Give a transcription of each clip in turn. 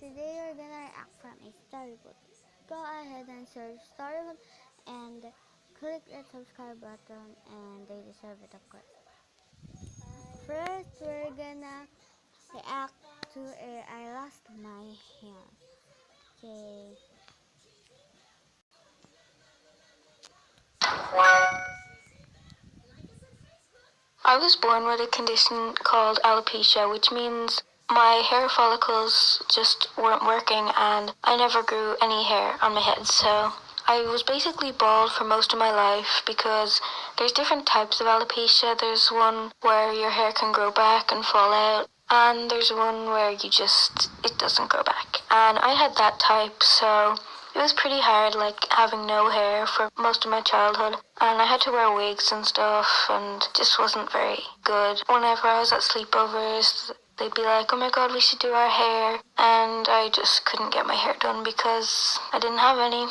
today we're gonna react from A Storybooth. Go ahead and search Storybooth and click that subscribe button, and they deserve it, of course. First, we're gonna react to I Lost My Hair. Okay. I was born with a condition called alopecia, which means my hair follicles just weren't working and I never grew any hair on my head. So I was basically bald for most of my life because there's different types of alopecia. There's one where your hair can grow back and fall out, and there's one where it doesn't grow back. And I had that type, so it was pretty hard, like having no hair for most of my childhood, and I had to wear wigs and stuff, and just wasn't very good. Whenever I was at sleepovers, they'd be like, "Oh my god, we should do our hair," and I just couldn't get my hair done because I didn't have any.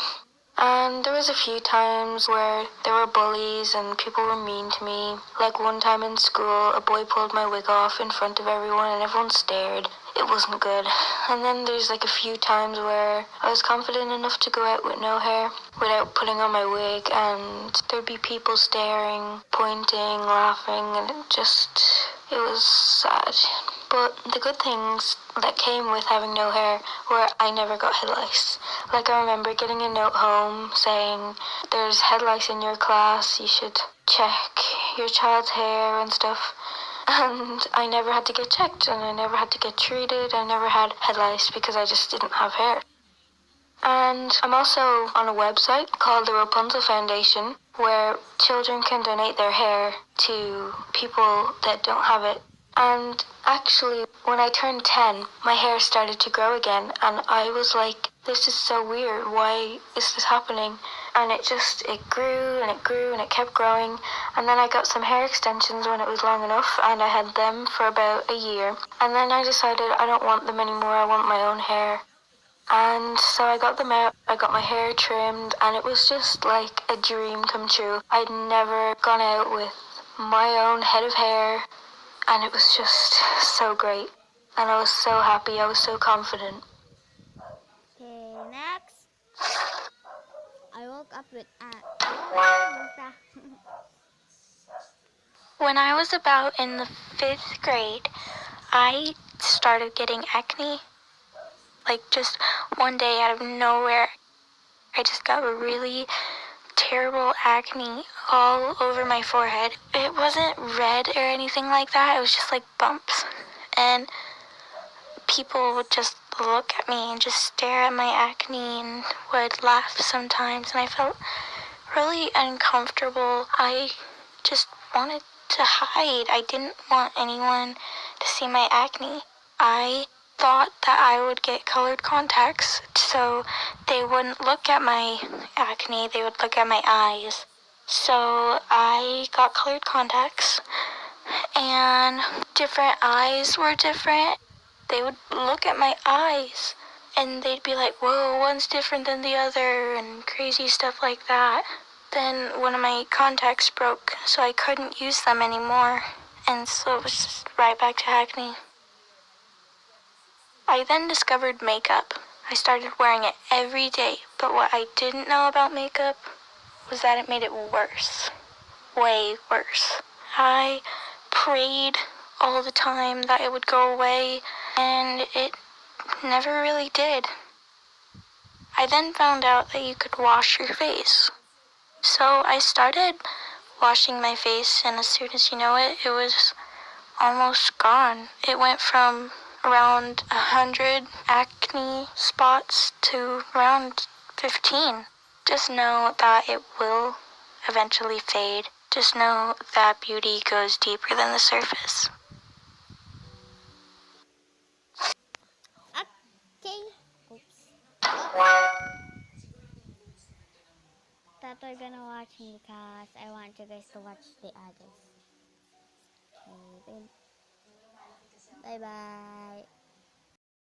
And there was a few times where there were bullies and people were mean to me. Like one time in school, a boy pulled my wig off in front of everyone and everyone stared. It wasn't good. And then there's like a few times where I was confident enough to go out with no hair without putting on my wig, and there'd be people staring, pointing, laughing, and it was sad. But the good things that came with having no hair were I never got head lice. Like I remember getting a note home saying, "There's head lice in your class, you should check your child's hair and stuff." And I never had to get checked, and I never had to get treated. I never had head lice because I just didn't have hair. And I'm also on a website called the Rapunzel Foundation, where children can donate their hair to people that don't have it. And actually, when I turned 10, my hair started to grow again, and I was like, this is so weird, why is this happening? And it grew and it grew and it kept growing. And then I got some hair extensions when it was long enough, and I had them for about a year. And then I decided I don't want them anymore, I want my own hair. And so I got them out, I got my hair trimmed, and it was just like a dream come true. I'd never gone out with my own head of hair, and it was just so great. And I was so happy, I was so confident. Okay, next. I woke up with When I was about in the 5th grade, I started getting acne. Like just one day out of nowhere, I just got really terrible acne all over my forehead. It wasn't red or anything like that, it was just like bumps. And people would just look at me and just stare at my acne and would laugh sometimes, and I felt really uncomfortable. I just wanted to hide. I didn't want anyone to see my acne. I thought that I would get colored contacts so they wouldn't look at my acne, they would look at my eyes. So I got colored contacts, and different eyes were different. They would look at my eyes and they'd be like, "Whoa, one's different than the other," and crazy stuff like that. Then one of my contacts broke, so I couldn't use them anymore, and so it was just right back to acne. I then discovered makeup. I started wearing it every day, but what I didn't know about makeup was that it made it worse. Way worse. I prayed all the time that it would go away, and it never really did. I then found out that you could wash your face. So I started washing my face, and as soon as you know it, it was almost gone. It went from around 100 acne spots to around 15. Just know that it will eventually fade. Just know that beauty goes deeper than the surface. Okay. Oops. That we're gonna watch me because I want you guys to watch the others. Okay, bye bye.